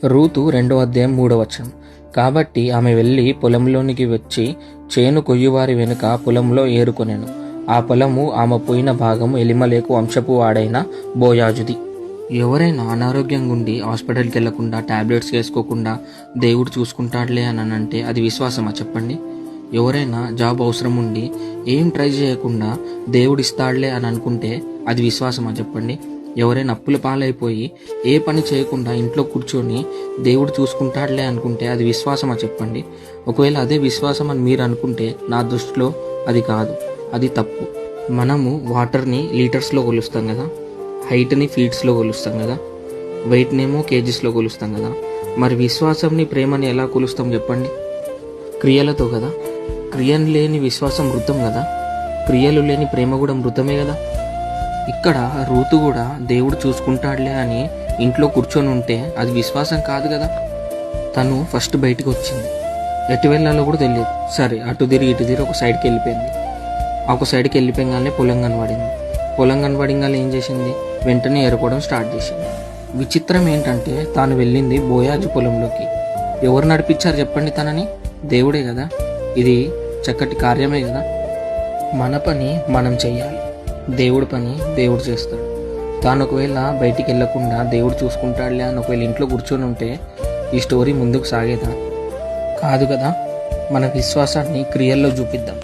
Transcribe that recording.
Ruth 2:3 కాబట్టి ఆమె వెళ్ళి పొలంలోనికి వచ్చి చేను కొయ్యువారి వెనుక పొలంలో ఏరుకొనెను. ఆ పొలము ఆమె పోయిన భాగము ఎలిమలేకు వంశపు వాడైన బోయాజుది. ఎవరైనా అనారోగ్యంగా ఉండి హాస్పిటల్కి వెళ్లకుండా టాబ్లెట్స్ వేసుకోకుండా దేవుడు చూసుకుంటాడులే అని అంటే అది విశ్వాసమా చెప్పండి? ఎవరైనా జాబ్ అవసరం ఉండి ఏం ట్రై చేయకుండా దేవుడు ఇస్తాడులే అని అనుకుంటే అది విశ్వాసమా చెప్పండి? ఎవరైనా అప్పుల పాలైపోయి ఏ పని చేయకుండా ఇంట్లో కూర్చొని దేవుడు చూసుకుంటాడులే అనుకుంటే అది విశ్వాసమా చెప్పండి? ఒకవేళ అదే విశ్వాసం అని మీరు అనుకుంటే నా దృష్టిలో అది కాదు, అది తప్పు. మనము వాటర్ని లీటర్స్లో కొలుస్తాం కదా, హైట్ని ఫీట్స్లో కొలుస్తాం కదా, వెయిట్నేమో కేజీస్లో కొలుస్తాం కదా. మరి విశ్వాసంని ప్రేమని ఎలా కొలుస్తాం చెప్పండి? క్రియలతో కదా. క్రియలు లేని విశ్వాసం మృతం కదా, క్రియలు లేని ప్రేమ కూడా మృతమే కదా. ఇక్కడ రూతు కూడా దేవుడు చూసుకుంటాడులే అని ఇంట్లో కూర్చొని ఉంటే అది విశ్వాసం కాదు కదా. తను ఫస్ట్ బయటకు వచ్చింది, ఎటు వెళ్ళాలో కూడా తెలియదు. సరే అటు తిరిగి ఇటు తిరిగి ఒక సైడ్కి వెళ్ళిపోయింది. ఒక సైడ్కి వెళ్ళిపోగానే పొలం కనబడింది. పొలం కనబడింగానే ఏం చేసింది? వెంటనే ఏరుకోవడం స్టార్ట్ చేసింది. విచిత్రం ఏంటంటే తాను వెళ్ళింది బోయాజు పొలంలోకి. ఎవరు నడిపించారు చెప్పండి తనని? దేవుడే కదా. ఇది చక్కటి కార్యమే కదా. మన పని మనం చెయ్యాలి, దేవుడి పని దేవుడు చేస్తాడు. తాను ఒకవేళ బయటికి వెళ్ళకుండా దేవుడు చూసుకుంటాడులే అని ఒకవేళ ఇంట్లో కూర్చొని ఉంటే ఈ స్టోరీ ముందుకు సాగేదా? కాదు కదా. మన విశ్వాసాన్ని క్రియల్లో చూపిద్దాం.